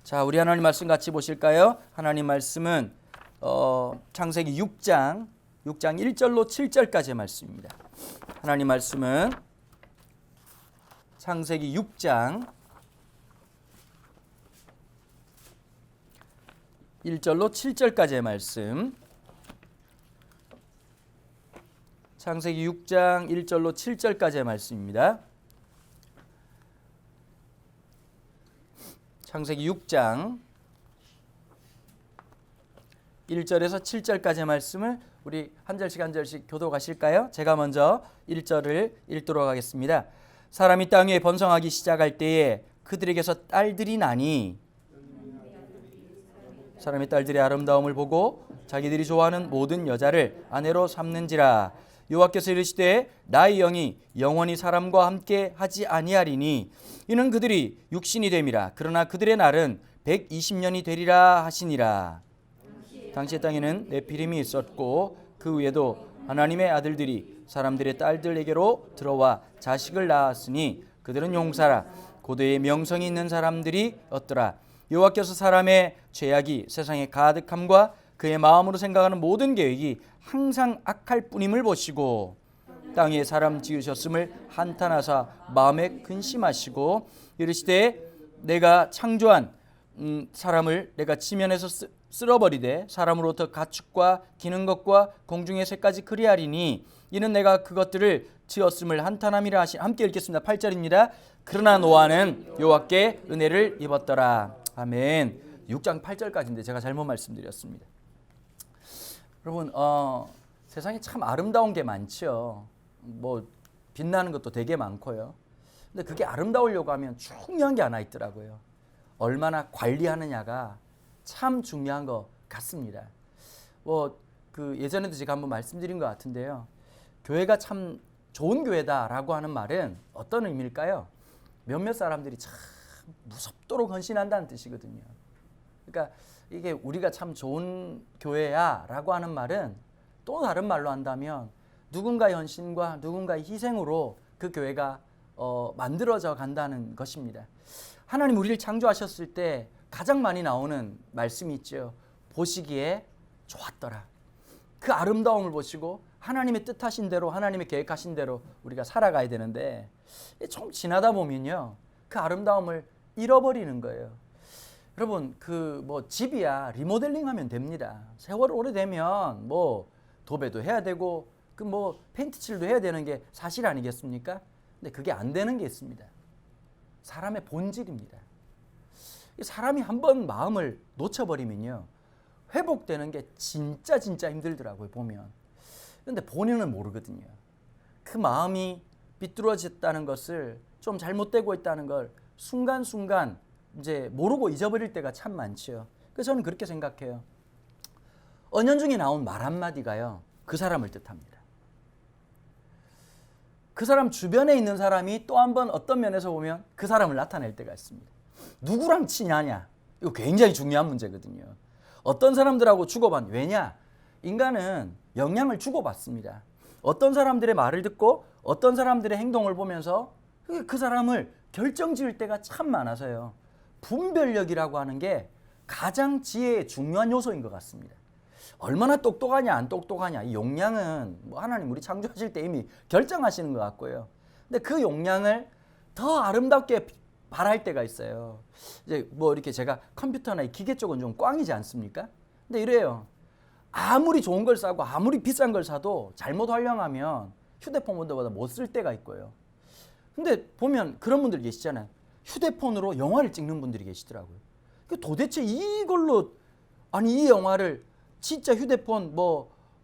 자, 우리 하나님 말씀 같이 보실까요? 하나님 말씀은 창세기 6장 1절로 7절까지의 말씀입니다. 하나님 말씀은 창세기 6장 1절로 7절까지의 말씀. 창세기 6장 1절로 7절까지의 말씀입니다. 창세기 6장 1절에서 7절까지의 말씀을 우리 한 절씩 교독하실까요? 제가 먼저 1절을 읽도록 하겠습니다. 사람이 땅 위에 번성하기 시작할 때에 그들에게서 딸들이 나니 사람의 딸들의 아름다움을 보고 자기들이 좋아하는 모든 여자를 아내로 삼는지라. 여호와께서 이르시되 나의 영이 영원히 사람과 함께 하지 아니하리니 이는 그들이 육신이 됨이라. 그러나 그들의 날은 120년이 되리라 하시니라. 당시의 땅에는 네피림이 있었고 그 위에도 하나님의 아들들이 사람들의 딸들에게로 들어와 자식을 낳았으니 그들은 용사라 고대의 명성이 있는 사람들이 었더라. 여호와께서 사람의 죄악이 세상에 가득함과 그의 마음으로 생각하는 모든 계획이 항상 악할 뿐임을 보시고 땅 위에 사람 지으셨음을 한탄하사 마음에 근심하시고 이르시되 내가 창조한 사람을 내가 지면에서 쓸어버리되 사람으로부터 가축과 기는 것과 공중의 새까지 그리하리니 이는 내가 그것들을 지었음을 한탄함이라 하시. 함께 읽겠습니다. 8절입니다. 그러나 노아는 여호와께 은혜를 입었더라. 아멘. 6장 8절까지인데 제가 잘못 말씀드렸습니다. 여러분 세상에 참 아름다운 게 많죠. 뭐 빛나는 것도 되게 많고요. 근데 그게 아름다우려고 하면 중요한 게 하나 있더라고요. 얼마나 관리하느냐가 참 중요한 것 같습니다. 그 예전에도 제가 한번 말씀드린 것 같은데요. 교회가 참 좋은 교회다라고 하는 말은 어떤 의미일까요? 몇몇 사람들이 참 무섭도록 헌신한다는 뜻이거든요. 그러니까 이게 우리가 참 좋은 교회야라고 하는 말은 또 다른 말로 한다면 누군가의 헌신과 누군가의 희생으로 그 교회가 만들어져 간다는 것입니다. 하나님 우리를 창조하셨을 때 가장 많이 나오는 말씀이 있죠. 보시기에 좋았더라. 그 아름다움을 보시고 하나님의 뜻하신 대로 하나님의 계획하신 대로 우리가 살아가야 되는데 좀 지나다 보면요 그 아름다움을 잃어버리는 거예요. 여러분 집이야 리모델링하면 됩니다. 세월 오래되면 도배도 해야 되고 페인트 칠도 해야 되는 게 사실 아니겠습니까? 근데 그게 안 되는 게 있습니다. 사람의 본질입니다. 사람이 한번 마음을 놓쳐버리면요 회복되는 게 진짜 힘들더라고요 보면. 근데 본인은 모르거든요. 그 마음이 비뚤어졌다는 것을 좀 잘못되고 있다는 걸 순간순간 이제 모르고 잊어버릴 때가 참 많죠. 그래서 저는 그렇게 생각해요. 언연중에 나온 말 한마디가요 그 사람을 뜻합니다. 그 사람 주변에 있는 사람이 또 한 번 어떤 면에서 보면 그 사람을 나타낼 때가 있습니다. 누구랑 치냐냐 이거 굉장히 중요한 문제거든요. 어떤 사람들하고 주고받냐. 왜냐? 인간은 영향을 주고받습니다. 어떤 사람들의 말을 듣고 어떤 사람들의 행동을 보면서 그 사람을 결정지을 때가 참 많아서요. 분별력이라고 하는 게 가장 지혜의 중요한 요소인 것 같습니다. 얼마나 똑똑하냐 안 똑똑하냐 이 용량은 하나님 우리 창조하실 때 이미 결정하시는 것 같고요. 근데 그 용량을 더 아름답게 발할 때가 있어요. 이제 이렇게 제가 컴퓨터나 이 기계 쪽은 좀 꽝이지 않습니까? 근데 이래요. 아무리 좋은 걸 사고 아무리 비싼 걸 사도 잘못 활용하면 휴대폰보다 못 쓸 때가 있고요. 근데 보면 그런 분들 계시잖아요. 휴대폰으로 영화를 찍는 분들이 계시더라고요. 도대체 이걸로 이 영화를 진짜 휴대폰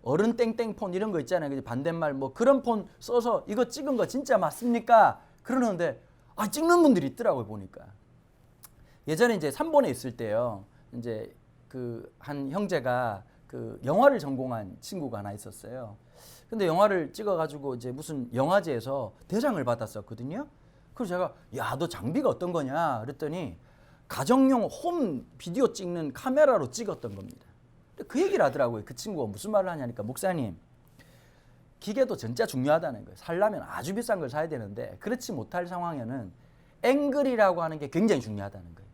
어른 땡땡폰 이런 거 있잖아요. 반대말 그런 폰 써서 이거 찍은 거 진짜 맞습니까? 그러는데 찍는 분들이 있더라고요 보니까. 예전에 이제 3본에 있을 때요. 이제 한 형제가 영화를 전공한 친구가 하나 있었어요. 근데 영화를 찍어가지고 이제 무슨 영화제에서 대상을 받았었거든요. 그래서 제가 야, 너 장비가 어떤 거냐? 그랬더니 가정용 홈 비디오 찍는 카메라로 찍었던 겁니다. 그 얘기를 하더라고요. 그 친구가 무슨 말을 하냐니까 목사님 기계도 진짜 중요하다는 거예요. 살려면 아주 비싼 걸 사야 되는데 그렇지 못할 상황에는 앵글이라고 하는 게 굉장히 중요하다는 거예요.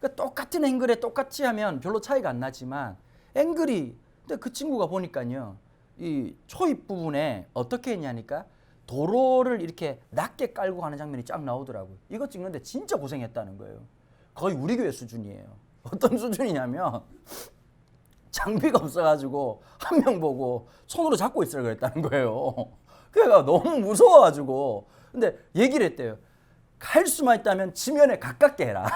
그러니까 똑같은 앵글에 똑같이 하면 별로 차이가 안 나지만 앵글이 근데 그 친구가 보니까요. 이 초입 부분에 어떻게 했냐니까 도로를 이렇게 낮게 깔고 가는 장면이 쫙 나오더라고요. 이거 찍는데 진짜 고생했다는 거예요. 거의 우리 교회 수준이에요. 어떤 수준이냐면 장비가 없어가지고 한 명 보고 손으로 잡고 있으라 그랬다는 거예요. 그래가 너무 무서워가지고 근데 얘기를 했대요. 갈 수만 있다면 지면에 가깝게 해라.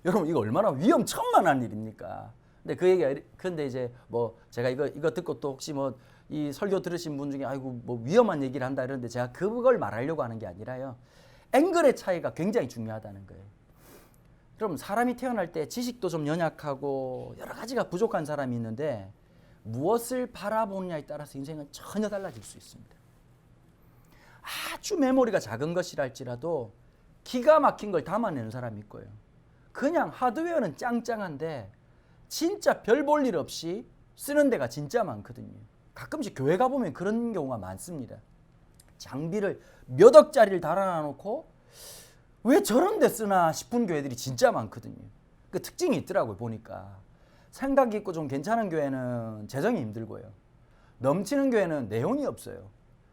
여러분 이거 얼마나 위험천만한 일입니까? 근데 그 얘기가 근데 이제 뭐 제가 이거 듣고 또 혹시 뭐 이 설교 들으신 분 중에 아이고 뭐 위험한 얘기를 한다 이러는데 제가 그걸 말하려고 하는 게 아니라요. 앵글의 차이가 굉장히 중요하다는 거예요. 그럼 사람이 태어날 때 지식도 좀 연약하고 여러 가지가 부족한 사람이 있는데 무엇을 바라보느냐에 따라서 인생은 전혀 달라질 수 있습니다. 아주 메모리가 작은 것이랄지라도 기가 막힌 걸 담아내는 사람이 있고요. 그냥 하드웨어는 짱짱한데 진짜 별 볼 일 없이 쓰는 데가 진짜 많거든요. 가끔씩 교회 가보면 그런 경우가 많습니다. 장비를 몇 억짜리를 달아놔 놓고 왜 저런 데 쓰나 싶은 교회들이 진짜 많거든요. 그 특징이 있더라고요. 보니까 생각이 있고 좀 괜찮은 교회는 재정이 힘들고요. 넘치는 교회는 내용이 없어요.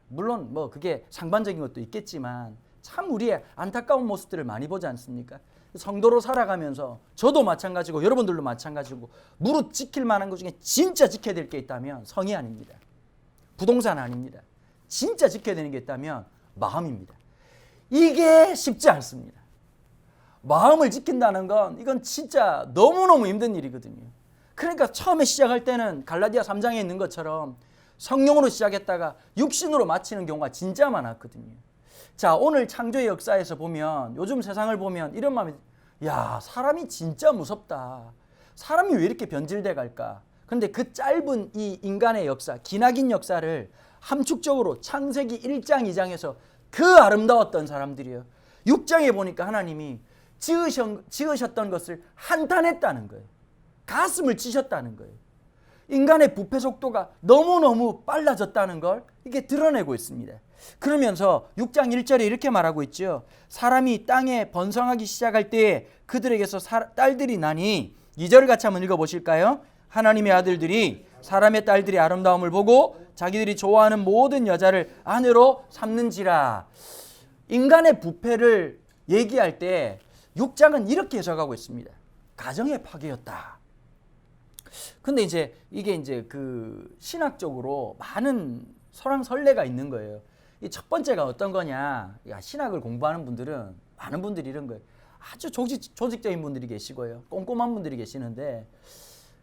물론 뭐 그게 상반적인 것도 있겠지만 참 우리의 안타까운 모습들을 많이 보지 않습니까? 성도로 살아가면서 저도 마찬가지고 여러분들도 마찬가지고 무릇 지킬 만한 것 중에 진짜 지켜야 될 게 있다면 성이 아닙니다. 부동산 아닙니다. 진짜 지켜야 되는 게 있다면 마음입니다. 이게 쉽지 않습니다. 마음을 지킨다는 건 이건 진짜 너무너무 힘든 일이거든요. 그러니까 처음에 시작할 때는 갈라디아 3장에 있는 것처럼 성령으로 시작했다가 육신으로 마치는 경우가 진짜 많았거든요. 자, 오늘 창조의 역사에서 보면 요즘 세상을 보면 이런 마음이 야, 사람이 진짜 무섭다. 사람이 왜 이렇게 변질돼 갈까? 그런데 그 짧은 이 인간의 역사, 기나긴 역사를 함축적으로 창세기 1장, 2장에서 그 아름다웠던 사람들이요. 6장에 보니까 하나님이 지으셨던 것을 한탄했다는 거예요. 가슴을 찌셨다는 거예요. 인간의 부패 속도가 너무너무 빨라졌다는 걸 이게 드러내고 있습니다. 그러면서 6장 1절에 이렇게 말하고 있죠. 사람이 땅에 번성하기 시작할 때에 그들에게서 딸들이 나니 2절을 같이 한번 읽어보실까요? 하나님의 아들들이 사람의 딸들의 아름다움을 보고 자기들이 좋아하는 모든 여자를 아내로 삼는지라. 인간의 부패를 얘기할 때 6장은 이렇게 해석하고 있습니다. 가정의 파괴였다. 근데 이제 이게 이제 그 신학적으로 많은 설왕설래가 있는 거예요. 이 첫 번째가 어떤 거냐? 신학을 공부하는 분들은 많은 분들이 이런 거예요. 아주 조직적인 분들이 계시고요. 꼼꼼한 분들이 계시는데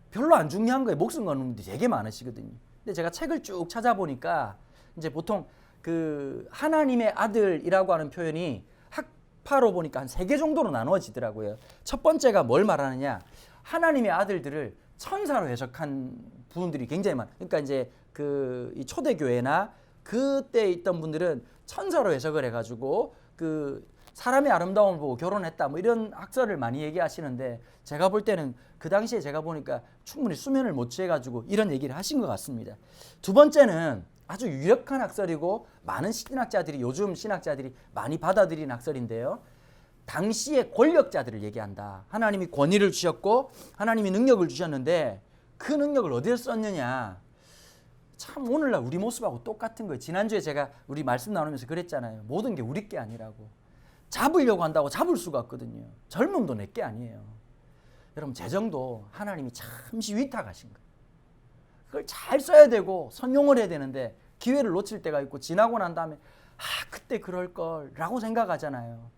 별로 안 중요한 거예요. 목숨 거는 분들이 되게 많으시거든요. 근데 제가 책을 쭉 찾아보니까 이제 보통 그 하나님의 아들이라고 하는 표현이 학파로 보니까 한 3개 정도로 나누어지더라고요. 첫 번째가 뭘 말하느냐? 하나님의 아들들을 천사로 해석한 부분들이 굉장히 많아요. 그러니까 이제 그 이 초대교회나 그때 있던 분들은 천사로 해석을 해가지고 그 사람의 아름다움을 보고 결혼했다 뭐 이런 학설을 많이 얘기하시는데 제가 볼 때는 그 당시에 제가 보니까 충분히 수면을 못 취해가지고 이런 얘기를 하신 것 같습니다. 두 번째는 아주 유력한 학설이고 많은 신학자들이 요즘 신학자들이 많이 받아들인 학설인데요. 당시의 권력자들을 얘기한다. 하나님이 권위를 주셨고 하나님이 능력을 주셨는데 그 능력을 어디에 썼느냐. 참 오늘날 우리 모습하고 똑같은 거예요. 지난주에 제가 우리 말씀 나누면서 그랬잖아요. 모든 게 우리 게 아니라고. 잡으려고 한다고 잡을 수가 없거든요. 젊음도 내 게 아니에요. 여러분 재정도 하나님이 잠시 위탁하신 거예요. 그걸 잘 써야 되고 선용을 해야 되는데 기회를 놓칠 때가 있고 지나고 난 다음에 그때 그럴 걸 라고 생각하잖아요.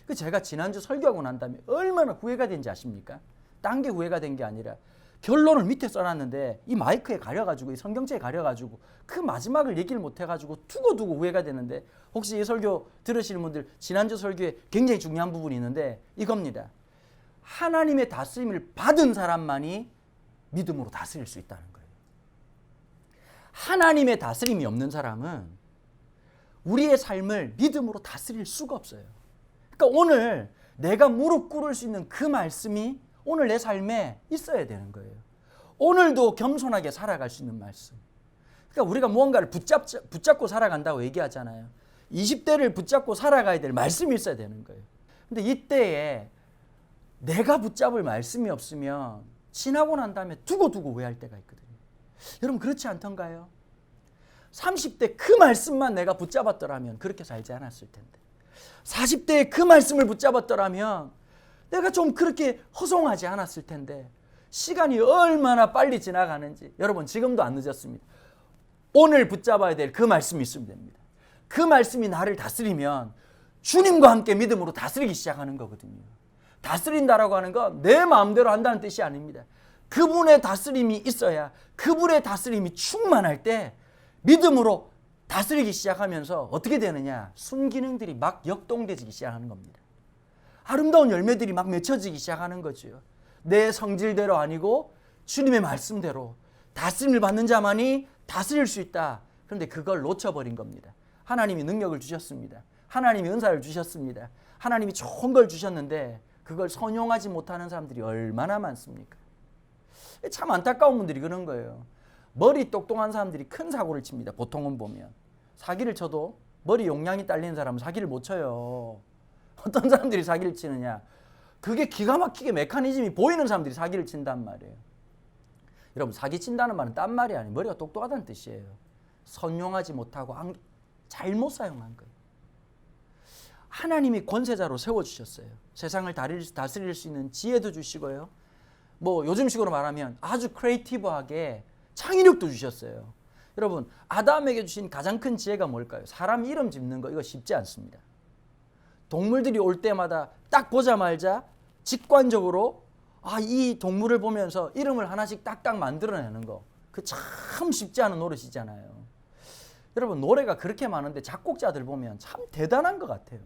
그 제가 지난주 설교하고 난 다음에 얼마나 후회가 된지 아십니까? 딴 게 후회가 된 게 아니라 결론을 밑에 써놨는데 이 마이크에 가려가지고 이 성경책에 가려가지고 그 마지막을 얘기를 못해가지고 두고 후회가 되는데 혹시 이 설교 들으시는 분들 지난주 설교에 굉장히 중요한 부분이 있는데 이겁니다. 하나님의 다스림을 받은 사람만이 믿음으로 다스릴 수 있다는 거예요. 하나님의 다스림이 없는 사람은 우리의 삶을 믿음으로 다스릴 수가 없어요. 그러니까 오늘 내가 무릎 꿇을 수 있는 그 말씀이 오늘 내 삶에 있어야 되는 거예요. 오늘도 겸손하게 살아갈 수 있는 말씀. 그러니까 우리가 무언가를 붙잡고 살아간다고 얘기하잖아요. 20대를 붙잡고 살아가야 될 말씀이 있어야 되는 거예요. 근데 이때에 내가 붙잡을 말씀이 없으면 지나고 난 다음에 두고 후회할 때가 있거든요. 여러분 그렇지 않던가요? 30대 그 말씀만 내가 붙잡았더라면 그렇게 살지 않았을 텐데, 40대에 그 말씀을 붙잡았더라면 내가 좀 그렇게 허송하지 않았을 텐데, 시간이 얼마나 빨리 지나가는지 여러분 지금도 안 늦었습니다. 오늘 붙잡아야 될 그 말씀이 있으면 됩니다. 그 말씀이 나를 다스리면 주님과 함께 믿음으로 다스리기 시작하는 거거든요. 다스린다라고 하는 건 내 마음대로 한다는 뜻이 아닙니다. 그분의 다스림이 있어야, 그분의 다스림이 충만할 때 믿음으로 다스리기 시작하면서 어떻게 되느냐, 순기능들이 막 역동되기 시작하는 겁니다. 아름다운 열매들이 막 맺혀지기 시작하는 거죠. 내 성질대로 아니고 주님의 말씀대로 다스림을 받는 자만이 다스릴 수 있다. 그런데 그걸 놓쳐버린 겁니다. 하나님이 능력을 주셨습니다. 하나님이 은사를 주셨습니다. 하나님이 좋은 걸 주셨는데 그걸 선용하지 못하는 사람들이 얼마나 많습니까? 참 안타까운 분들이 그런 거예요. 머리 똑똑한 사람들이 큰 사고를 칩니다. 보통은 보면 사기를 쳐도 머리 용량이 딸리는 사람은 사기를 못 쳐요. 어떤 사람들이 사기를 치느냐, 그게 기가 막히게 메커니즘이 보이는 사람들이 사기를 친단 말이에요. 여러분 사기 친다는 말은 딴 말이 아니에요. 머리가 똑똑하다는 뜻이에요. 선용하지 못하고 잘못 사용한 거예요. 하나님이 권세자로 세워주셨어요. 세상을 다스릴 수 있는 지혜도 주시고요, 뭐 요즘식으로 말하면 아주 크리에이티브하게 창의력도 주셨어요. 여러분 아담에게 주신 가장 큰 지혜가 뭘까요? 사람 이름 짓는 거, 이거 쉽지 않습니다. 동물들이 올 때마다 딱 보자마자 직관적으로 이 동물을 보면서 이름을 하나씩 딱딱 만들어내는 거, 그 참 쉽지 않은 노릇이잖아요. 여러분 노래가 그렇게 많은데 작곡자들 보면 참 대단한 것 같아요.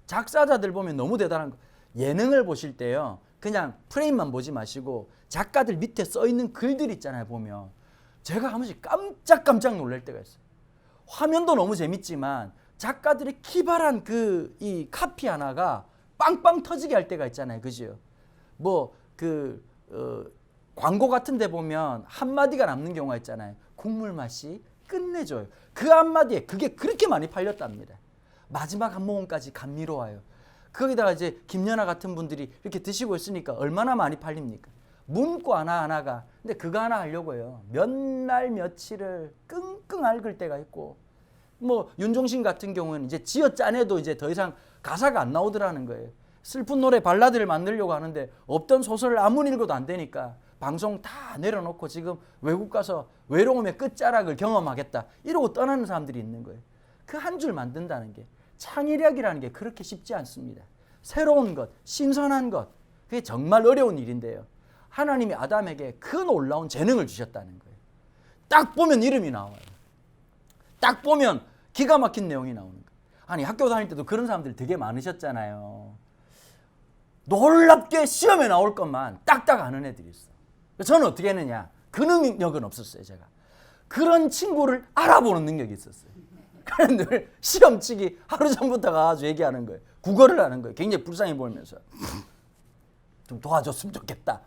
작사자들 보면 너무 대단한 거. 예능을 보실 때요, 그냥 프레임만 보지 마시고 작가들 밑에 써있는 글들 있잖아요. 보면 제가 한 번씩 깜짝 놀랄 때가 있어요. 화면도 너무 재밌지만 작가들의 기발한 이 카피 하나가 빵빵 터지게 할 때가 있잖아요. 그죠? 광고 같은 데 보면 한마디가 남는 경우가 있잖아요. 국물 맛이 끝내줘요. 그 한마디에 그게 그렇게 많이 팔렸답니다. 마지막 한 모금까지 감미로워요. 거기다가 이제 김연아 같은 분들이 이렇게 드시고 있으니까 얼마나 많이 팔립니까? 문구 하나하나가. 근데 그거 하나 하려고요, 몇 날 며칠을 끙끙 앓을 때가 있고, 뭐 윤종신 같은 경우는 이제 지어 짜내도 이제 더 이상 가사가 안 나오더라는 거예요. 슬픈 노래 발라드를 만들려고 하는데 없던 소설을 아무리 읽어도 안 되니까 방송 다 내려놓고 지금 외국 가서 외로움의 끝자락을 경험하겠다 이러고 떠나는 사람들이 있는 거예요. 그 한 줄 만든다는 게, 창의력이라는 게 그렇게 쉽지 않습니다. 새로운 것, 신선한 것, 그게 정말 어려운 일인데요, 하나님이 아담에게 그 놀라운 재능을 주셨다는 거예요. 딱 보면 이름이 나와요. 딱 보면 기가 막힌 내용이 나오는 거예요. 아니 학교 다닐 때도 그런 사람들 되게 많으셨잖아요. 놀랍게 시험에 나올 것만 딱딱 아는 애들이 있어. 저는 어떻게 했느냐, 그 능력은 없었어요. 제가 그런 친구를 알아보는 능력이 있었어요. 그런데 늘 시험치기 하루 전부터 가서 얘기하는 거예요. 국어를 하는 거예요. 굉장히 불쌍해 보이면서 좀 도와줬으면 좋겠다.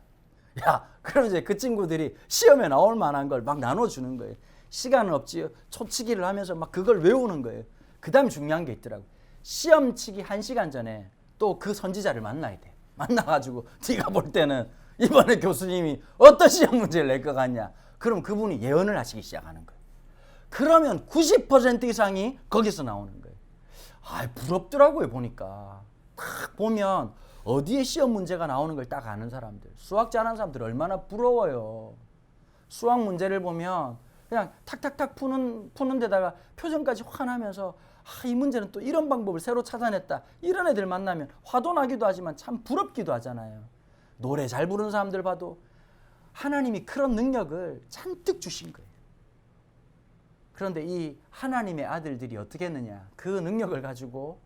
야, 그럼 이제 그 친구들이 시험에 나올 만한 걸 막 나눠주는 거예요. 시간은 없지요. 초치기를 하면서 막 그걸 외우는 거예요. 그 다음에 중요한 게 있더라고요. 시험치기 1시간 전에 또 그 선지자를 만나야 돼. 만나가지고 네가 볼 때는 이번에 교수님이 어떤 시험 문제를 낼 것 같냐. 그럼 그분이 예언을 하시기 시작하는 거예요. 그러면 90% 이상이 거기서 나오는 거예요. 부럽더라고요. 보니까 딱 보면 어디에 시험 문제가 나오는 걸 딱 아는 사람들, 수학 잘하는 사람들 얼마나 부러워요. 수학 문제를 보면 그냥 탁탁탁 푸는 데다가 표정까지 환하면서 이 문제는 또 이런 방법을 새로 찾아냈다, 이런 애들 만나면 화도 나기도 하지만 참 부럽기도 하잖아요. 노래 잘 부르는 사람들 봐도 하나님이 그런 능력을 잔뜩 주신 거예요. 그런데 이 하나님의 아들들이 어떻게 했느냐, 그 능력을 가지고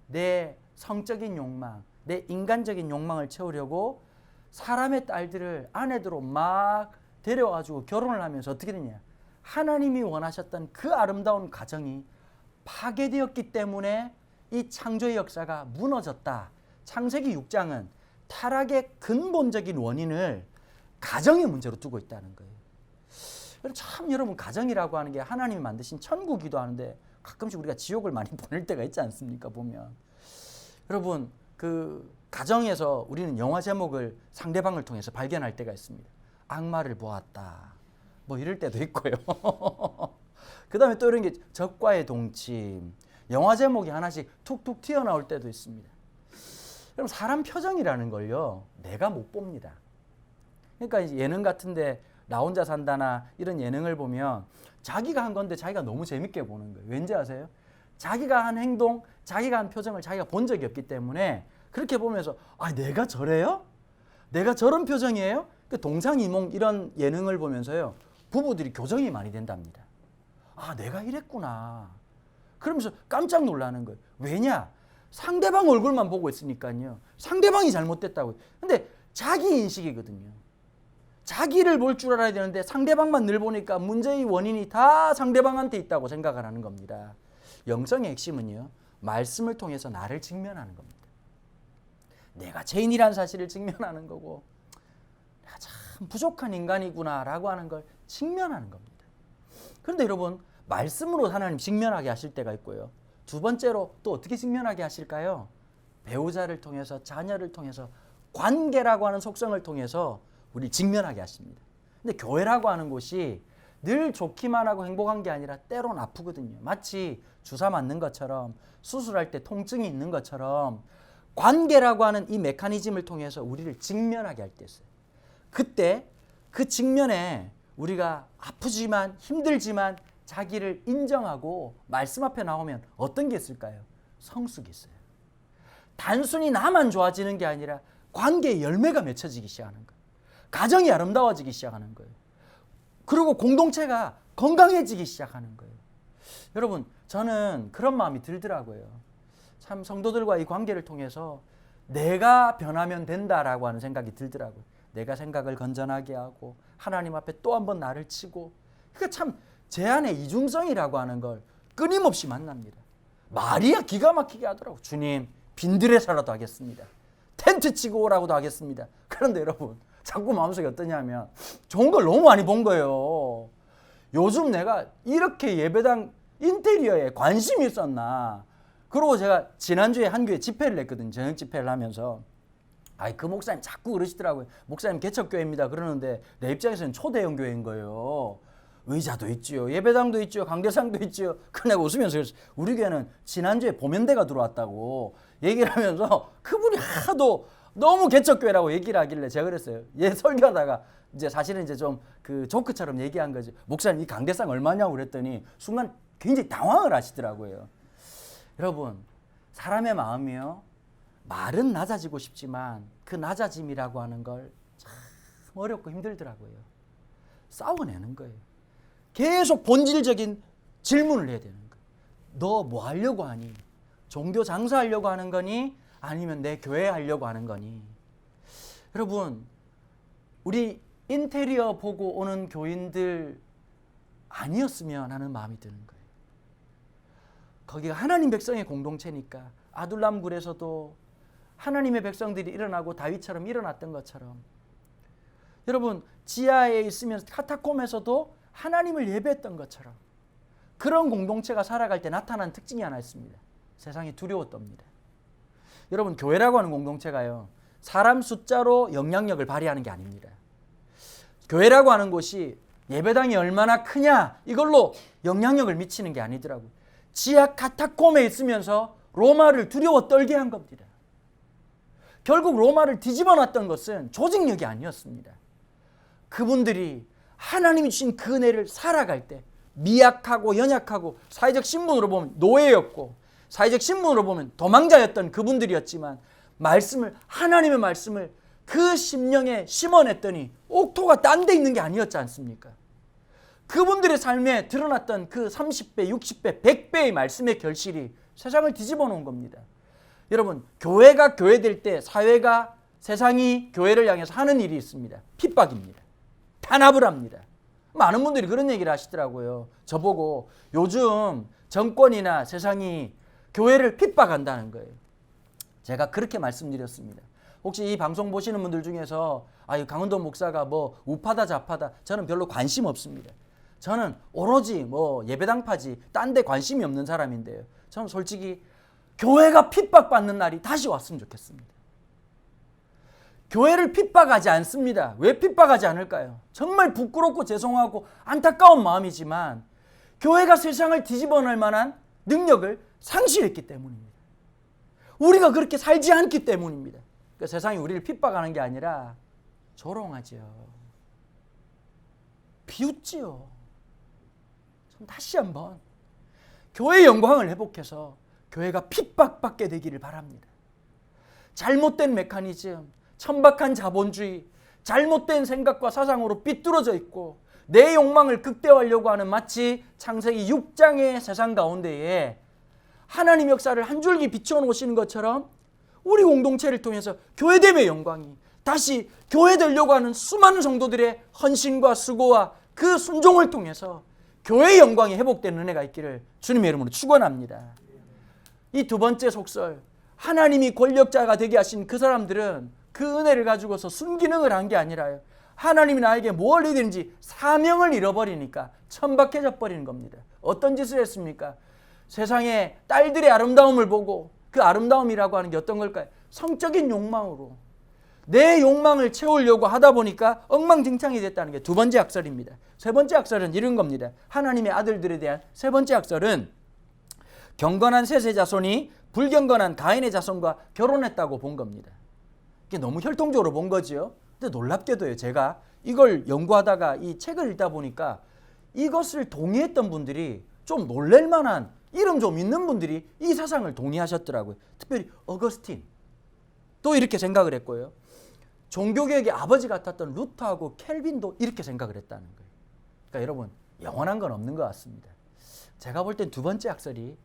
내 성적인 욕망, 내 인간적인 욕망을 채우려고 사람의 딸들을 아내들로 막 데려와가지고 결혼을 하면서 어떻게 되냐, 하나님이 원하셨던 그 아름다운 가정이 파괴되었기 때문에 이 창조의 역사가 무너졌다. 창세기 6장은 타락의 근본적인 원인을 가정의 문제로 두고 있다는 거예요. 참 여러분, 가정이라고 하는 게 하나님이 만드신 천국이기도 하는데 가끔씩 우리가 지옥을 많이 보낼 때가 있지 않습니까? 보면 여러분, 가정에서 우리는 영화 제목을 상대방을 통해서 발견할 때가 있습니다. 악마를 보았다. 뭐 이럴 때도 있고요. 그 다음에 또 이런 게 적과의 동침. 영화 제목이 하나씩 툭툭 튀어나올 때도 있습니다. 그럼 사람 표정이라는 걸요, 내가 못 봅니다. 그러니까 이제 예능 같은데 나 혼자 산다나 이런 예능을 보면 자기가 한 건데 자기가 너무 재밌게 보는 거예요. 왠지 아세요? 자기가 한 행동, 자기가 한 표정을 자기가 본 적이 없기 때문에 그렇게 보면서 아, 내가 저래요? 내가 저런 표정이에요? 그 동상이몽 이런 예능을 보면서요, 부부들이 교정이 많이 된답니다. 아, 내가 이랬구나. 그러면서 깜짝 놀라는 거예요. 왜냐? 상대방 얼굴만 보고 있으니까요. 상대방이 잘못됐다고요. 근데 자기 인식이거든요. 자기를 볼 줄 알아야 되는데 상대방만 늘 보니까 문제의 원인이 다 상대방한테 있다고 생각을 하는 겁니다. 영성의 핵심은요, 말씀을 통해서 나를 직면하는 겁니다. 내가 죄인이라는 사실을 직면하는 거고, 내가 참 부족한 인간이구나 라고 하는 걸 직면하는 겁니다. 그런데 여러분, 말씀으로 하나님 직면하게 하실 때가 있고요. 두 번째로 또 어떻게 직면하게 하실까요? 배우자를 통해서, 자녀를 통해서, 관계라고 하는 속성을 통해서 우리 직면하게 하십니다. 근데 교회라고 하는 곳이 늘 좋기만 하고 행복한 게 아니라 때론 아프거든요. 마치 주사 맞는 것처럼, 수술할 때 통증이 있는 것처럼 관계라고 하는 이 메커니즘을 통해서 우리를 직면하게 할 때 있어요. 그때 그 직면에 우리가 아프지만 힘들지만 자기를 인정하고 말씀 앞에 나오면 어떤 게 있을까요? 성숙이 있어요. 단순히 나만 좋아지는 게 아니라 관계의 열매가 맺혀지기 시작하는 거예요. 가정이 아름다워지기 시작하는 거예요. 그리고 공동체가 건강해지기 시작하는 거예요. 여러분, 저는 그런 마음이 들더라고요. 참 성도들과 이 관계를 통해서 내가 변하면 된다라고 하는 생각이 들더라고요. 내가 생각을 건전하게 하고 하나님 앞에 또 한 번 나를 치고, 그러니까 참 제 안에 이중성이라고 하는 걸 끊임없이 만납니다. 마리아 기가 막히게 하더라고요. 주님, 빈들에서라도 하겠습니다. 텐트 치고 오라고도 하겠습니다. 그런데 여러분, 자꾸 마음속에 어떠냐면 좋은 걸 너무 많이 본 거예요. 요즘 내가 이렇게 예배당 인테리어에 관심이 있었나. 그리고 제가 지난주에 한 교회 집회를 했거든요. 저녁 집회를 하면서. 그 목사님 자꾸 그러시더라고요. 목사님 개척교회입니다. 그러는데 내 입장에서는 초대형 교회인 거예요. 의자도 있지요. 예배당도 있지요. 강대상도 있지요. 그 내가 웃으면서 그랬어요. 우리 교회는 지난주에 보면대가 들어왔다고 얘기를 하면서 그분이 하도 너무 개척교회라고 얘기를 하길래 제가 그랬어요. 얘 설교하다가 이제 사실은 이제 좀 그 조크처럼 얘기한 거지. 목사님 이 강대상 얼마냐고 그랬더니 순간 굉장히 당황을 하시더라고요. 여러분, 사람의 마음이요, 말은 낮아지고 싶지만 그 낮아짐이라고 하는 걸 참 어렵고 힘들더라고요. 싸워내는 거예요. 계속 본질적인 질문을 해야 되는 거예요. 너 뭐 하려고 하니? 종교 장사하려고 하는 거니? 아니면 내 교회 하려고 하는 거니? 여러분, 우리 인테리어 보고 오는 교인들 아니었으면 하는 마음이 드는 거예요. 거기가 하나님 백성의 공동체니까 아둘람 굴에서도 하나님의 백성들이 일어나고 다윗처럼 일어났던 것처럼, 여러분 지하에 있으면서 카타콤에서도 하나님을 예배했던 것처럼 그런 공동체가 살아갈 때 나타난 특징이 하나 있습니다. 세상이 두려워 떱니다. 여러분, 교회라고 하는 공동체가요, 사람 숫자로 영향력을 발휘하는 게 아닙니다. 교회라고 하는 곳이 예배당이 얼마나 크냐 이걸로 영향력을 미치는 게 아니더라고요. 지하 카타콤에 있으면서 로마를 두려워 떨게 한 겁니다. 결국 로마를 뒤집어 놨던 것은 조직력이 아니었습니다. 그분들이 하나님이 주신 그 은혜를 살아갈 때 미약하고 연약하고 사회적 신분으로 보면 노예였고 사회적 신분으로 보면 도망자였던 그분들이었지만 하나님의 말씀을 그 심령에 심어냈더니 옥토가 딴 데 있는 게 아니었지 않습니까? 그분들의 삶에 드러났던 그 30배, 60배, 100배의 말씀의 결실이 세상을 뒤집어 놓은 겁니다. 여러분, 교회가 교회될 때 사회가, 세상이 교회를 향해서 하는 일이 있습니다. 핍박입니다. 탄압을 합니다. 많은 분들이 그런 얘기를 하시더라고요. 저보고 요즘 정권이나 세상이 교회를 핍박한다는 거예요. 제가 그렇게 말씀드렸습니다. 혹시 이 방송 보시는 분들 중에서 강은도 목사가 뭐 우파다 좌파다, 저는 별로 관심 없습니다. 저는 오로지 예배당파지 딴 데 관심이 없는 사람인데요. 저는 솔직히 교회가 핍박받는 날이 다시 왔으면 좋겠습니다. 교회를 핍박하지 않습니다. 왜 핍박하지 않을까요? 정말 부끄럽고 죄송하고 안타까운 마음이지만 교회가 세상을 뒤집어 놓을 만한 능력을 상실했기 때문입니다. 우리가 그렇게 살지 않기 때문입니다. 그러니까 세상이 우리를 핍박하는 게 아니라 조롱하죠. 비웃지요. 다시 한번 교회의 영광을 회복해서 교회가 핍박받게 되기를 바랍니다. 잘못된 메커니즘, 천박한 자본주의, 잘못된 생각과 사상으로 삐뚤어져 있고 내 욕망을 극대화하려고 하는 마치 창세기 6장의 세상 가운데에 하나님 역사를 한 줄기 비춰놓으시는 것처럼 우리 공동체를 통해서 교회됨의 영광이 다시 교회 되려고 하는 수많은 성도들의 헌신과 수고와 그 순종을 통해서 교회의 영광이 회복되는 은혜가 있기를 주님의 이름으로 축원합니다. 이 두 번째 속설, 하나님이 권력자가 되게 하신 그 사람들은 그 은혜를 가지고서 순기능을 한 게 아니라요, 하나님이 나에게 뭘 해드는지 사명을 잃어버리니까 천박해져 버리는 겁니다. 어떤 짓을 했습니까? 세상에 딸들의 아름다움을 보고 그 아름다움이라고 하는 게 어떤 걸까요? 성적인 욕망으로 내 욕망을 채우려고 하다 보니까 엉망진창이 됐다는 게 두 번째 학설입니다. 세 번째 학설은 이런 겁니다. 하나님의 아들들에 대한 세 번째 학설은 경건한 셋의 자손이 불경건한 가인의 자손과 결혼했다고 본 겁니다. 이게 너무 혈통적으로 본 거죠. 근데 놀랍게도요, 제가 이걸 연구하다가 이 책을 읽다 보니까 이것을 동의했던 분들이 좀 놀랄 만한 이름 좀 있는 분들이 이 사상을 동의하셨더라고요. 특별히 어거스틴 또 이렇게 생각을 했고요. 종교개혁의 아버지 같았던 루터하고 켈빈도 이렇게 생각을 했다는 거예요. 그러니까 여러분, 영원한 건 없는 것 같습니다. 제가 볼 땐 두 번째 학설이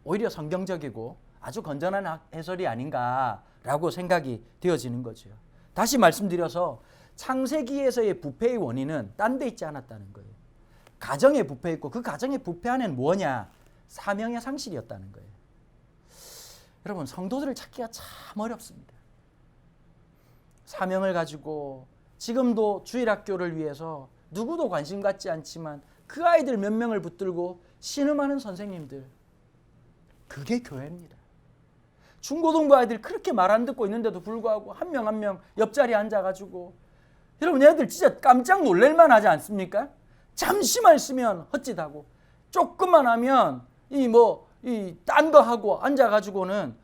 오히려 성경적이고 아주 건전한 해설이 아닌가라고 생각이 되어지는 거죠. 다시 말씀드려서 창세기에서의 부패의 원인은 딴 데 있지 않았다는 거예요. 가정에 부패했고 그 가정의 부패 안에는 뭐냐? 사명의 상실이었다는 거예요. 여러분, 성도들을 찾기가 참 어렵습니다. 사명을 가지고 지금도 주일학교를 위해서 누구도 관심 갖지 않지만 그 아이들 몇 명을 붙들고 신음하는 선생님들, 그게 교회입니다. 중고등부 아이들 그렇게 말 안 듣고 있는데도 불구하고 한 명 한 명 옆자리에 앉아가지고, 여러분 얘들 진짜 깜짝 놀랄만 하지 않습니까? 잠시만 있으면 헛짓하고 조금만 하면 딴 거 하고 앉아가지고는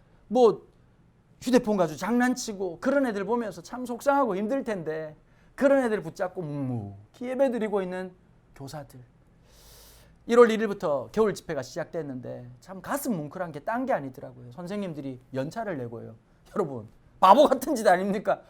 휴대폰 가지고 장난치고, 그런 애들 보면서 참 속상하고 힘들 텐데 그런 애들 붙잡고 묵묵히 예배드리고 있는 교사들. 1월 1일부터 겨울 집회가 시작됐는데 참 가슴 뭉클한 게 딴 게 아니더라고요. 선생님들이 연차를 내고요. 여러분, 바보 같은 짓 아닙니까?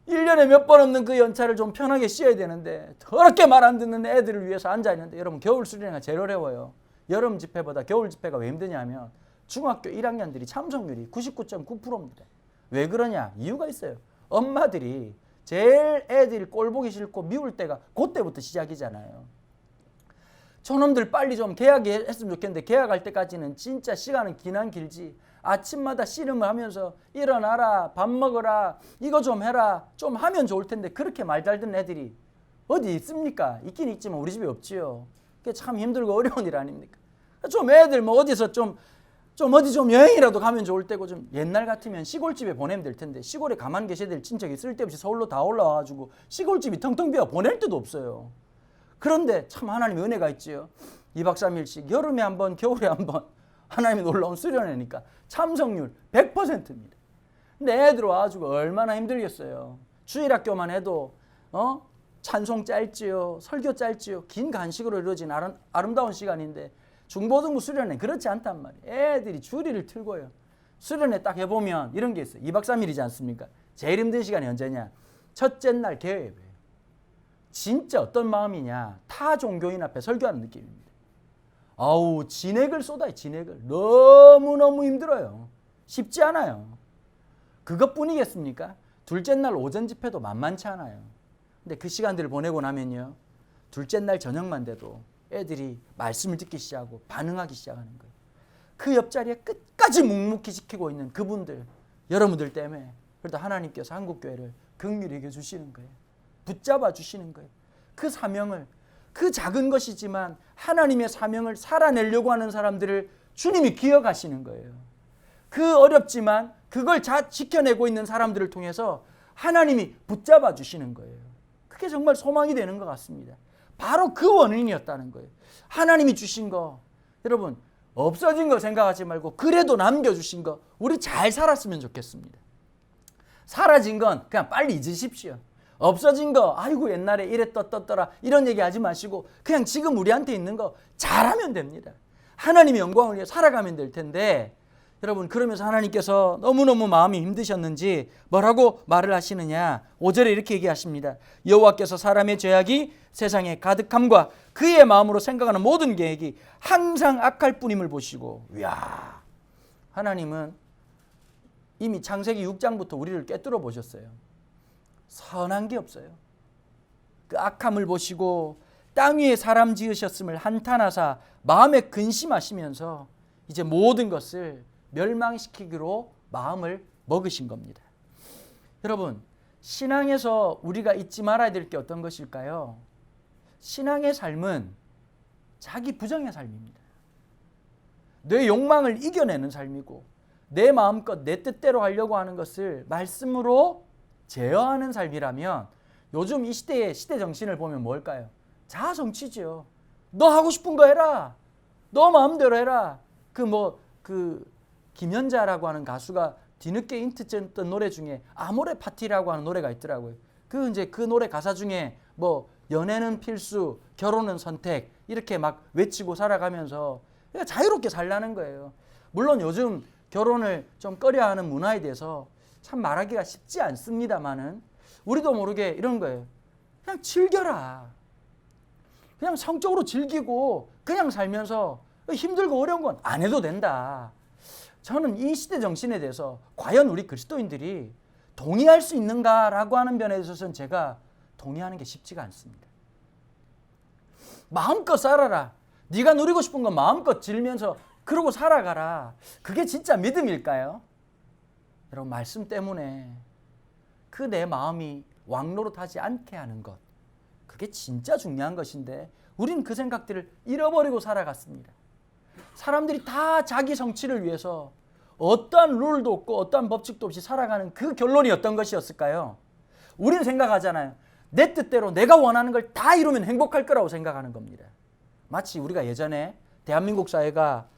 1년에 몇 번 없는 그 연차를 좀 편하게 쉬어야 되는데 더럽게 말 안 듣는 애들을 위해서 앉아있는데, 여러분 겨울 수련회가 제일 어려워요. 여름 집회보다 겨울 집회가 왜 힘드냐면 중학교 1학년들이 참석률이 99.9%입니다. 왜 그러냐? 이유가 있어요. 엄마들이 제일 애들이 꼴 보기 싫고 미울 때가 그때부터 시작이잖아요. 저놈들 빨리 좀 개학했으면 좋겠는데 개학할 때까지는 진짜 시간은 기난 길지. 아침마다 씨름을 하면서 일어나라, 밥 먹어라, 이거 좀 해라, 좀 하면 좋을 텐데 그렇게 말 잘 듣는 애들이 어디 있습니까? 있긴 있지만 우리 집에 없지요. 그게 참 힘들고 어려운 일 아닙니까? 좀 애들 어디서 어디 좀 여행이라도 가면 좋을 때고, 좀 옛날 같으면 시골집에 보내면 될 텐데 시골에 가만 계셔야 될 친척이 쓸데없이 서울로 다 올라와가지고 시골집이 텅텅 비어 보낼 데도 없어요. 그런데 참 하나님의 은혜가 있지요. 2박 3일씩 여름에 한 번, 겨울에 한 번 하나님이 놀라운 수련회니까 참석률 100%입니다. 근데 애들 와가지고 얼마나 힘들겠어요. 주일학교만 해도 찬송 짧지요, 설교 짧지요, 긴 간식으로 이루어진 아름다운 시간인데 중고등부 수련회 그렇지 않단 말이에요. 애들이 주리를 틀고요. 수련회 딱 해보면 이런 게 있어요. 2박 3일이지 않습니까? 제일 힘든 시간이 언제냐? 첫째 날 개회예배예요. 진짜 어떤 마음이냐? 타 종교인 앞에 설교하는 느낌입니다. 아우, 진액을 쏟아요. 진액을. 너무너무 힘들어요. 쉽지 않아요. 그것뿐이겠습니까? 둘째 날 오전 집회도 만만치 않아요. 근데 그 시간들을 보내고 나면요, 둘째 날 저녁만 돼도 애들이 말씀을 듣기 시작하고 반응하기 시작하는 거예요. 그 옆자리에 끝까지 묵묵히 지키고 있는 그분들, 여러분들 때문에 그래도 하나님께서 한국교회를 긍휼히 여겨주시는 거예요. 붙잡아 주시는 거예요. 그 사명을, 그 작은 것이지만 하나님의 사명을 살아내려고 하는 사람들을 주님이 기억하시는 거예요. 그 어렵지만 그걸 잘 지켜내고 있는 사람들을 통해서 하나님이 붙잡아 주시는 거예요. 그게 정말 소망이 되는 것 같습니다. 바로 그 원인이었다는 거예요. 하나님이 주신 거, 여러분 없어진 거 생각하지 말고 그래도 남겨주신 거 우리 잘 살았으면 좋겠습니다. 사라진 건 그냥 빨리 잊으십시오. 없어진 거 아이고 옛날에 이랬더라 이런 얘기 하지 마시고 그냥 지금 우리한테 있는 거 잘하면 됩니다. 하나님의 영광을 위해 살아가면 될 텐데, 여러분 그러면서 하나님께서 너무너무 마음이 힘드셨는지 뭐라고 말을 하시느냐. 5절에 이렇게 얘기하십니다. 여호와께서 사람의 죄악이 세상에 가득함과 그의 마음으로 생각하는 모든 계획이 항상 악할 뿐임을 보시고. 이야, 하나님은 이미 창세기 6장부터 우리를 꿰뚫어 보셨어요. 선한 게 없어요. 그 악함을 보시고 땅 위에 사람 지으셨음을 한탄하사 마음에 근심하시면서 이제 모든 것을 멸망시키기로 마음을 먹으신 겁니다. 여러분, 신앙에서 우리가 잊지 말아야 될 게 어떤 것일까요? 신앙의 삶은 자기 부정의 삶입니다. 내 욕망을 이겨내는 삶이고 내 마음껏 내 뜻대로 하려고 하는 것을 말씀으로 제어하는 삶이라면 요즘 이 시대의 시대 정신을 보면 뭘까요? 자아 정치죠. 너 하고 싶은 거 해라. 너 마음대로 해라. 김연자라고 하는 가수가 뒤늦게 인트했던 노래 중에 아모레 파티라고 하는 노래가 있더라고요. 그 노래 가사 중에 뭐 연애는 필수, 결혼은 선택 이렇게 막 외치고 살아가면서 자유롭게 살라는 거예요. 물론 요즘 결혼을 좀 꺼려하는 문화에 대해서 참 말하기가 쉽지 않습니다만은 우리도 모르게 이런 거예요. 그냥 즐겨라. 그냥 성적으로 즐기고 그냥 살면서 힘들고 어려운 건 안 해도 된다. 저는 이 시대 정신에 대해서 과연 우리 그리스도인들이 동의할 수 있는가라고 하는 면에 있어서는 제가 동의하는 게 쉽지가 않습니다. 마음껏 살아라. 네가 누리고 싶은 건 마음껏 즐면서 그러고 살아가라. 그게 진짜 믿음일까요? 여러분, 말씀 때문에 그 내 마음이 왕노릇하지 않게 하는 것, 그게 진짜 중요한 것인데 우리는 그 생각들을 잃어버리고 살아갔습니다. 사람들이 다 자기 성취를 위해서 어떠한 룰도 없고 어떠한 법칙도 없이 살아가는 그 결론이 어떤 것이었을까요? 우리는 생각하잖아요. 내 뜻대로 내가 원하는 걸 다 이루면 행복할 거라고 생각하는 겁니다. 마치 우리가 예전에 대한민국 사회가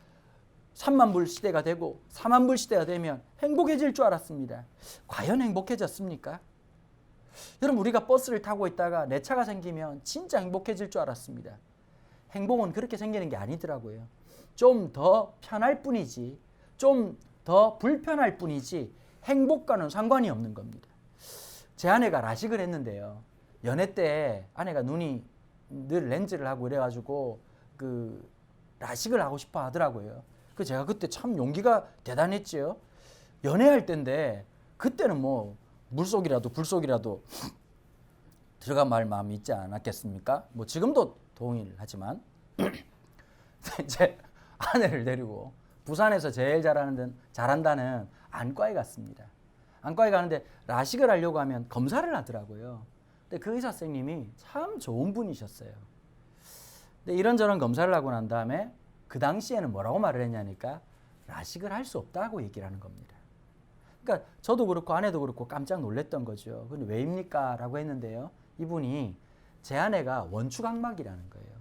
3만 불 시대가 되고 4만 불 시대가 되면 행복해질 줄 알았습니다. 과연 행복해졌습니까? 여러분, 우리가 버스를 타고 있다가 내 차가 생기면 진짜 행복해질 줄 알았습니다. 행복은 그렇게 생기는 게 아니더라고요. 좀 더 편할 뿐이지, 좀 더 불편할 뿐이지 행복과는 상관이 없는 겁니다. 제 아내가 라식을 했는데요. 연애 때 아내가 눈이 늘 렌즈를 하고 이래가지고 라식을 하고 싶어 하더라고요. 제가 그때 참 용기가 대단했지요. 연애할 때인데 그때는 뭐 물속이라도 불속이라도 들어가 말 마음이 있지 않았겠습니까? 뭐 지금도 동의를 하지만 제 아내를 데리고 부산에서 제일 잘한다는 안과에 갔습니다. 안과에 가는데 라식을 하려고 하면 검사를 하더라고요. 근데 그 의사 선생님이 참 좋은 분이셨어요. 근데 이런저런 검사를 하고 난 다음에 그 당시에는 뭐라고 말을 했냐니까 라식을 할 수 없다고 얘기를 하는 겁니다. 그러니까 저도 그렇고 아내도 그렇고 깜짝 놀랐던 거죠. 근데 왜입니까? 라고 했는데요. 이분이 제 아내가 원추각막이라는 거예요.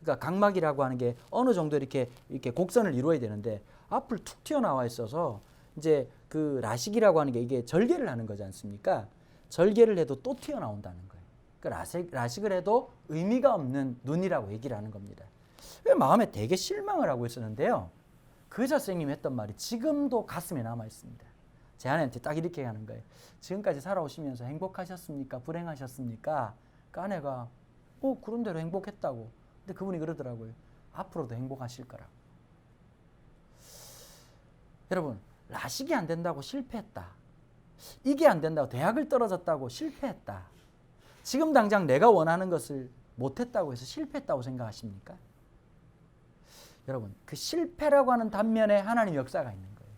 그러니까 각막이라고 하는 게 어느 정도 이렇게 곡선을 이루어야 되는데 앞을 툭 튀어나와 있어서 이제 그 라식이라고 하는 게 이게 절개를 하는 거지 않습니까? 절개를 해도 또 튀어나온다는 거예요. 그러니까 라식을 해도 의미가 없는 눈이라고 얘기를 하는 겁니다. 마음에 되게 실망을 하고 있었는데요. 그 의사 선생님이 했던 말이 지금도 가슴에 남아 있습니다. 제 아내한테 딱 이렇게 하는 거예요. 지금까지 살아오시면서 행복하셨습니까? 불행하셨습니까? 그 아내가 그런 대로 행복했다고. 근데 그분이 그러더라고요. 앞으로도 행복하실 거라고. 여러분, 라식이 안 된다고 실패했다. 이게 안 된다고 대학을 떨어졌다고 실패했다. 지금 당장 내가 원하는 것을 못했다고 해서 실패했다고 생각하십니까? 여러분, 그 실패라고 하는 단면에 하나님의 역사가 있는 거예요.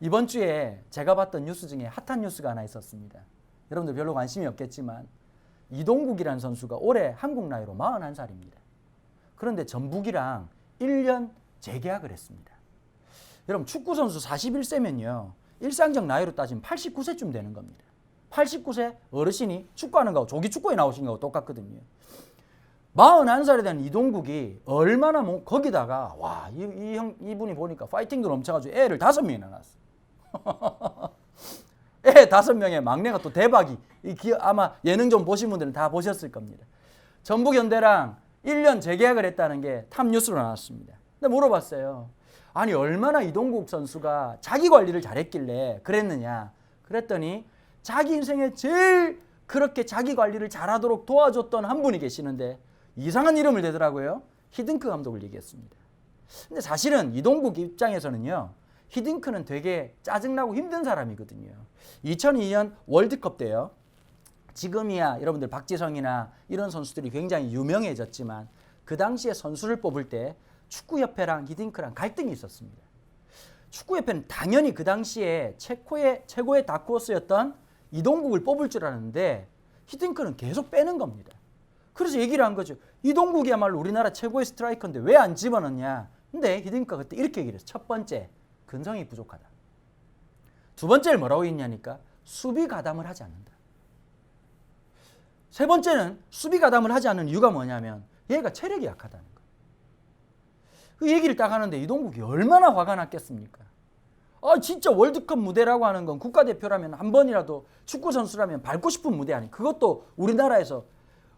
이번 주에 제가 봤던 뉴스 중에 핫한 뉴스가 하나 있었습니다. 여러분들 별로 관심이 없겠지만 이동국이라는 선수가 올해 한국 나이로 41살입니다. 그런데 전북이랑 1년 재계약을 했습니다. 여러분, 축구선수 41세면요. 일상적 나이로 따지면 89세쯤 되는 겁니다. 89세 어르신이 축구하는 거하고 조기축구에 나오신 거하고 똑같거든요. 41살에 대한 이동국이 얼마나 거기다가 와, 이분이 보니까 파이팅도 넘쳐가지고 애를 5명이나 낳았어. 애 5명의 막내가 또 대박이. 아마 예능 좀 보신 분들은 다 보셨을 겁니다. 전북현대랑 1년 재계약을 했다는 게 탑뉴스로 나왔습니다. 근데 물어봤어요. 아니 얼마나 이동국 선수가 자기 관리를 잘했길래 그랬느냐. 그랬더니 자기 인생에 제일 그렇게 자기 관리를 잘하도록 도와줬던 한 분이 계시는데 이상한 이름을 대더라고요. 히딩크 감독을 얘기했습니다. 근데 사실은 이동국 입장에서는요. 히딩크는 되게 짜증나고 힘든 사람이거든요. 2002년 월드컵 때요. 지금이야 여러분들 박지성이나 이런 선수들이 굉장히 유명해졌지만 그 당시에 선수를 뽑을 때 축구협회랑 히딩크랑 갈등이 있었습니다. 축구협회는 당연히 그 당시에 최고의 다크호스였던 이동국을 뽑을 줄 알았는데 히딩크는 계속 빼는 겁니다. 그래서 얘기를 한 거죠. 이동국이야말로 우리나라 최고의 스트라이커인데 왜 안 집어넣냐. 근데 히딩크가 그때 이렇게 얘기를 했어요. 첫 번째, 근성이 부족하다. 두 번째를 뭐라고 했냐니까 수비 가담을 하지 않는다. 세 번째는 수비 가담을 하지 않는 이유가 뭐냐면 얘가 체력이 약하다는 거예요. 그 얘기를 딱 하는데 이동국이 얼마나 화가 났겠습니까? 진짜 월드컵 무대라고 하는 건 국가대표라면 한 번이라도 축구선수라면 밟고 싶은 무대 아니. 그것도 우리나라에서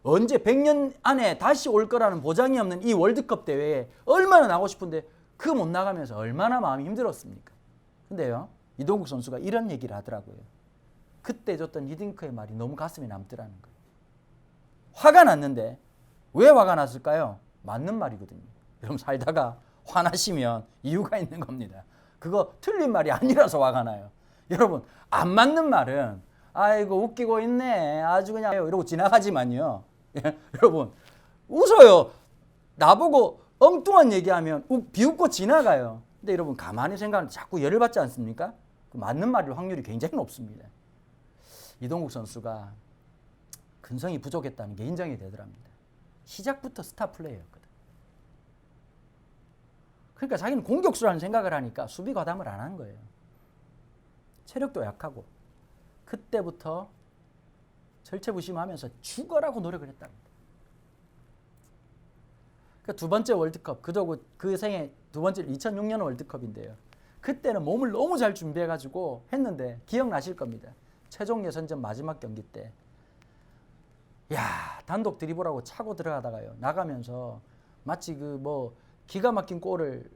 언제 100년 안에 다시 올 거라는 보장이 없는 이 월드컵 대회에 얼마나 나가고 싶은데 그 못 나가면서 얼마나 마음이 힘들었습니까? 근데요, 이동국 선수가 이런 얘기를 하더라고요. 그때 줬던 히딩크의 말이 너무 가슴에 남더라는 거예요. 화가 났는데 왜 화가 났을까요? 맞는 말이거든요. 여러분 살다가 화나시면 이유가 있는 겁니다. 그거 틀린 말이 아니라서 화가 나요. 여러분 안 맞는 말은 아이고 웃기고 있네 아주 그냥 이러고 지나가지만요. 여러분 웃어요. 나보고 엉뚱한 얘기하면 비웃고 지나가요. 근데 여러분 가만히 생각하면 자꾸 열을 받지 않습니까? 맞는 말일 확률이 굉장히 높습니다. 이동국 선수가 근성이 부족했다는 게 인정이 되더랍니다. 시작부터 스타 플레이였거든. 그러니까 자기는 공격수라는 생각을 하니까 수비 과담을 안 한 거예요. 체력도 약하고 그때부터 절체부심하면서 죽어라고 노력을 했답니다. 그러니까 두 번째 월드컵, 그 생애 두 번째 2006년 월드컵인데요. 그때는 몸을 너무 잘 준비해가지고 했는데 기억나실 겁니다. 최종 예선전 마지막 경기 때 단독 드리블하고 차고 들어가다가요. 나가면서 마치 기가 막힌 골을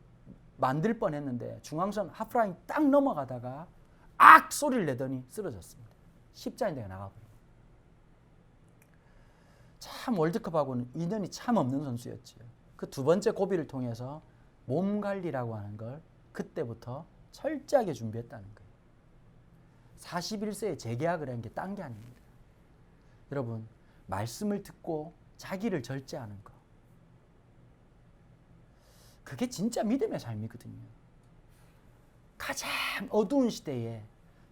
만들 뻔했는데 중앙선 하프라인 딱 넘어가다가 악 소리를 내더니 쓰러졌습니다. 십자인대가 나가버립니다. 참 월드컵하고는 인연이 참 없는 선수였죠. 그 두 번째 고비를 통해서 몸 관리라고 하는 걸 그때부터 철저하게 준비했다는 거예요. 41세에 재계약을 한 게 딴 게 아닙니다. 여러분 말씀을 듣고 자기를 절제하는 거. 그게 진짜 믿음의 삶이거든요. 가장 어두운 시대에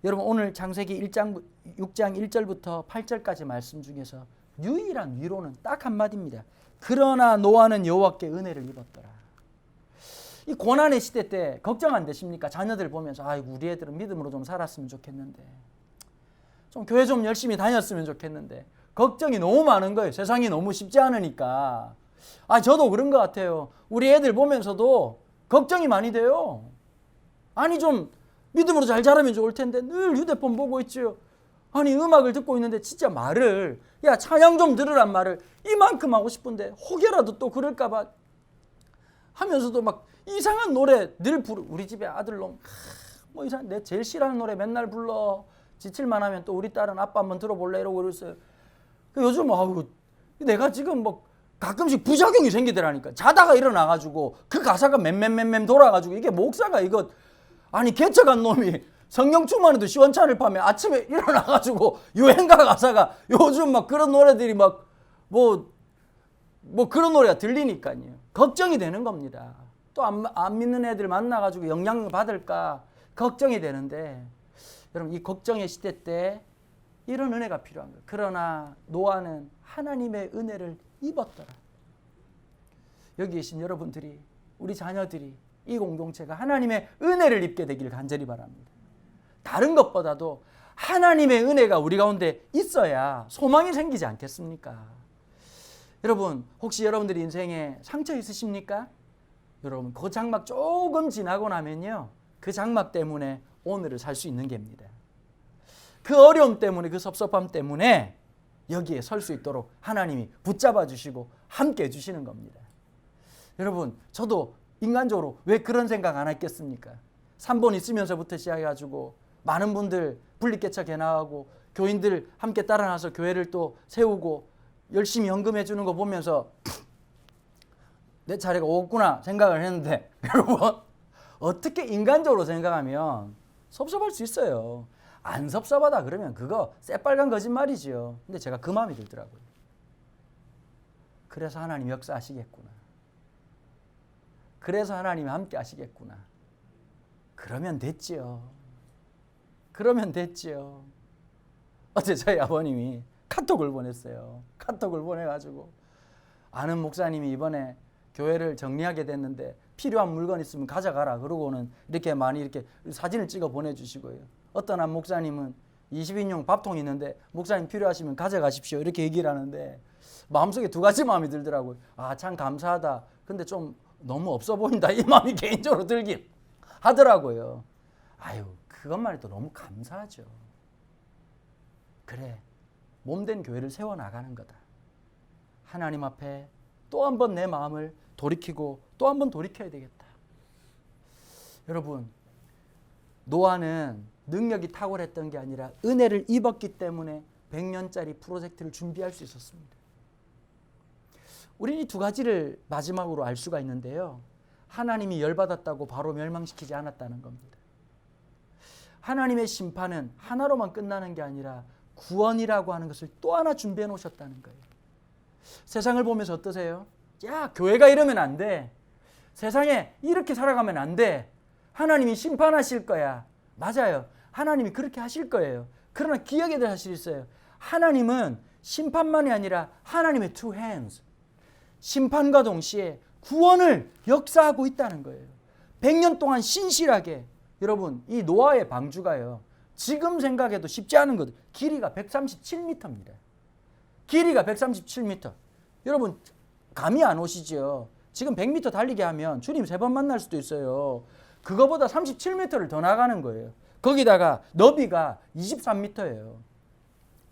여러분 오늘 창세기 6장 1절부터 8절까지 말씀 중에서 유일한 위로는 딱 한마디입니다. 그러나 노아는 여호와께 은혜를 입었더라. 이 고난의 시대 때 걱정 안 되십니까? 자녀들 보면서 아이고 우리 애들은 믿음으로 좀 살았으면 좋겠는데 좀 교회 좀 열심히 다녔으면 좋겠는데 걱정이 너무 많은 거예요. 세상이 너무 쉽지 않으니까. 저도 그런 것 같아요. 우리 애들 보면서도 걱정이 많이 돼요. 아니 좀 믿음으로 잘 자라면 좋을 텐데 늘 휴대폰 보고 있죠. 아니 음악을 듣고 있는데 진짜 말을 찬양 좀 들으란 말을 이만큼 하고 싶은데 혹여라도 또 그럴까 봐 하면서도 막 이상한 노래 늘 우리 집에 아들놈 이상한 내 제일 싫어하는 노래 맨날 불러. 지칠만 하면 또 우리 딸은 아빠 한번 들어볼래 이러고 그랬어요. 요즘 내가 지금 가끔씩 부작용이 생기더라니까. 자다가 일어나가지고 그 가사가 맴맴맴맴 돌아가지고 이게 목사가 개척한 놈이 성령 충만해도 시원찮을 밤에 아침에 일어나가지고 유행가 가사가 요즘 그런 노래들이 그런 노래가 들리니까요. 걱정이 되는 겁니다. 또 안 믿는 애들 만나가지고 영향을 받을까 걱정이 되는데 여러분 이 걱정의 시대 때 이런 은혜가 필요한 거예요. 그러나 노아는 하나님의 은혜를 입었더라. 여기 계신 여러분들이 우리 자녀들이 이 공동체가 하나님의 은혜를 입게 되기를 간절히 바랍니다. 다른 것보다도 하나님의 은혜가 우리 가운데 있어야 소망이 생기지 않겠습니까? 여러분, 혹시 여러분들 인생에 상처 있으십니까? 여러분, 그 장막 조금 지나고 나면요, 그 장막 때문에 오늘을 살 수 있는 겁니다. 그 어려움 때문에, 그 섭섭함 때문에 여기에 설 수 있도록 하나님이 붙잡아 주시고 함께 해주시는 겁니다. 여러분, 저도 인간적으로 왜 그런 생각 안 했겠습니까? 3번 있으면서부터 시작해가지고 많은 분들 분리개척 해나가고 교인들 함께 따라 나서 교회를 또 세우고 열심히 헌금해 주는 거 보면서 내 차례가 오겠구나 생각을 했는데, 여러분, 어떻게 인간적으로 생각하면 섭섭할 수 있어요. 안 섭섭하다 그러면 그거 새빨간 거짓말이지요. 근데 제가 그 마음이 들더라고요. 그래서 하나님 역사하시겠구나. 그래서 하나님이 함께 하시겠구나. 그러면 됐지요. 그러면 됐지요. 어제 저희 아버님이 카톡을 보냈어요. 카톡을 보내가지고 아는 목사님이 이번에 교회를 정리하게 됐는데 필요한 물건 있으면 가져가라. 그러고는 이렇게 많이 이렇게 사진을 찍어 보내주시고요. 어떤 한 목사님은 20인용 밥통이 있는데 목사님 필요하시면 가져가십시오. 이렇게 얘기를 하는데 마음속에 두 가지 마음이 들더라고요. 아, 참 감사하다. 근데 좀 너무 없어 보인다. 이 마음이 개인적으로 들긴 하더라고요. 아유, 그것만 해도 너무 감사하죠. 그래, 몸된 교회를 세워나가는 거다. 하나님 앞에 또 한 번 내 마음을 돌이키고 또 한 번 돌이켜야 되겠다. 여러분, 노아는 능력이 탁월했던 게 아니라 은혜를 입었기 때문에 100년짜리 프로젝트를 준비할 수 있었습니다. 우리는 이 두 가지를 마지막으로 알 수가 있는데요. 하나님이 열받았다고 바로 멸망시키지 않았다는 겁니다. 하나님의 심판은 하나로만 끝나는 게 아니라 구원이라고 하는 것을 또 하나 준비해 놓으셨다는 거예요. 세상을 보면서 어떠세요? 야, 교회가 이러면 안 돼. 세상에 이렇게 살아가면 안 돼. 하나님이 심판하실 거야. 맞아요. 하나님이 그렇게 하실 거예요. 그러나 기억해야 될 사실이 있어요. 하나님은 심판만이 아니라 하나님의 two hands, 심판과 동시에 구원을 역사하고 있다는 거예요. 100년 동안 신실하게. 여러분, 이 노아의 방주가요, 지금 생각해도 쉽지 않은 것, 길이가 137m입니다. 길이가 137m. 여러분, 감이 안 오시죠? 지금 100m 달리게 하면 주님 3번 만날 수도 있어요. 그거보다 37m를 더 나가는 거예요. 거기다가 너비가 23m예요.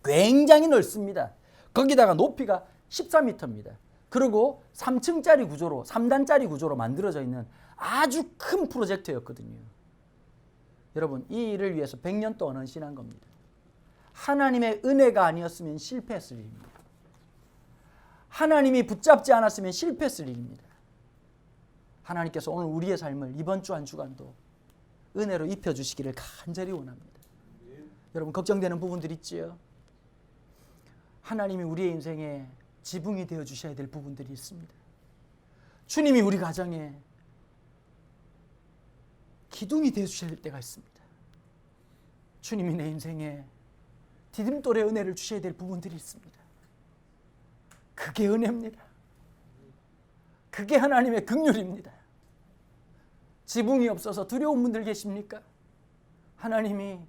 굉장히 넓습니다. 거기다가 높이가 14m입니다. 그리고 3층짜리 구조로, 3단짜리 구조로 만들어져 있는 아주 큰 프로젝트였거든요. 여러분, 이 일을 위해서 100년 동안 헌신한 겁니다. 하나님의 은혜가 아니었으면 실패했을 일입니다. 하나님이 붙잡지 않았으면 실패했을 일입니다. 하나님께서 오늘 우리의 삶을 이번 주 한 주간도 은혜로 입혀주시기를 간절히 원합니다. 여러분, 걱정되는 부분들 있지요? 하나님이 우리의 인생에 지붕이 되어주셔야 될 부분들이 있습니다. 주님이 우리 가정에 기둥이 되어주셔야 될 때가 있습니다. 주님이 내 인생에 디딤돌의 은혜를 주셔야 될 부분들이 있습니다. 그게 은혜입니다. 그게 하나님의 긍휼입니다. 지붕이 없어서 두려운 분들 계십니까? 하나님이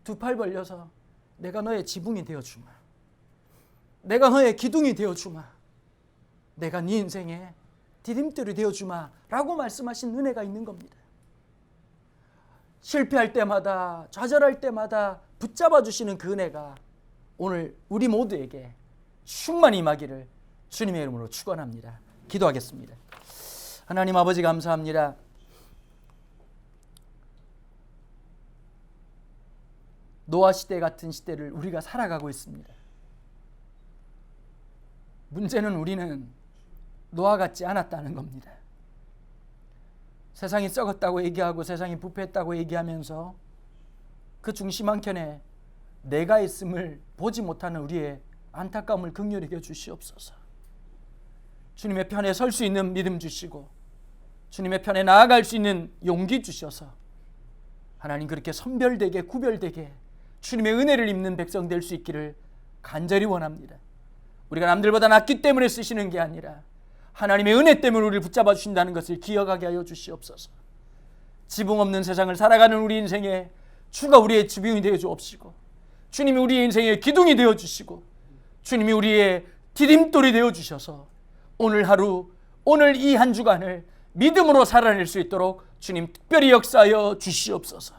두 팔 벌려서 내가 너의 지붕이 되어주마. 내가 너의 기둥이 되어주마. 내가 네 인생에 디딤돌이 되어주마 라고 말씀하신 은혜가 있는 겁니다. 실패할 때마다, 좌절할 때마다 붙잡아 주시는 그 은혜가 오늘 우리 모두에게 충만히 임하기를 주님의 이름으로 축원합니다. 기도하겠습니다. 하나님 아버지, 감사합니다. 노아 시대 같은 시대를 우리가 살아가고 있습니다. 문제는 우리는 노아 같지 않았다는 겁니다. 세상이 썩었다고 얘기하고 세상이 부패했다고 얘기하면서 그 중심 한켠에 내가 있음을 보지 못하는 우리의 안타까움을 긍휼히 여겨 주시옵소서. 주님의 편에 설 수 있는 믿음 주시고 주님의 편에 나아갈 수 있는 용기 주셔서 하나님, 그렇게 선별되게 구별되게 주님의 은혜를 입는 백성 될 수 있기를 간절히 원합니다. 우리가 남들보다 낫기 때문에 쓰시는 게 아니라 하나님의 은혜 때문에 우리를 붙잡아 주신다는 것을 기억하게 하여 주시옵소서. 지붕 없는 세상을 살아가는 우리 인생에 주가 우리의 지붕이 되어 주옵시고 주님이 우리의 인생의 기둥이 되어주시고 주님이 우리의 디딤돌이 되어주셔서 오늘 하루, 오늘 이 한 주간을 믿음으로 살아낼 수 있도록 주님 특별히 역사하여 주시옵소서.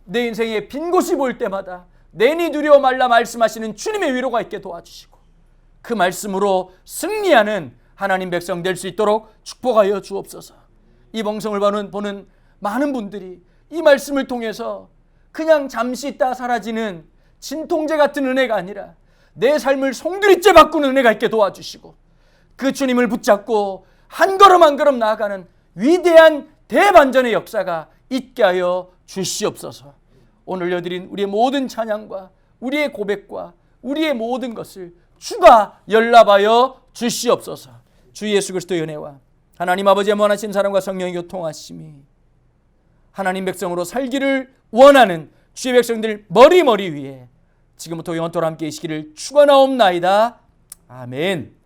내 인생에 빈 곳이 보일 때마다 내니 두려워 말라 말씀하시는 주님의 위로가 있게 도와주시고 그 말씀으로 승리하는 하나님 백성 될 수 있도록 축복하여 주옵소서. 이 방송을 보는 많은 분들이 이 말씀을 통해서 그냥 잠시 있다 사라지는 진통제 같은 은혜가 아니라 내 삶을 송두리째 바꾸는 은혜가 있게 도와주시고 그 주님을 붙잡고 한 걸음 한 걸음 나아가는 위대한 대반전의 역사가 있게 하여 주시옵소서. 오늘 여드린 우리의 모든 찬양과 우리의 고백과 우리의 모든 것을 주가 연락하여 주시옵소서. 주 예수 그리스도의 은혜와 하나님 아버지의 원하신 사랑과 성령의 교통하심이 하나님 백성으로 살기를 원하는 주의 백성들 머리 위에 지금부터 영원토록 함께 계시기를 축원하옵나이다. 아멘.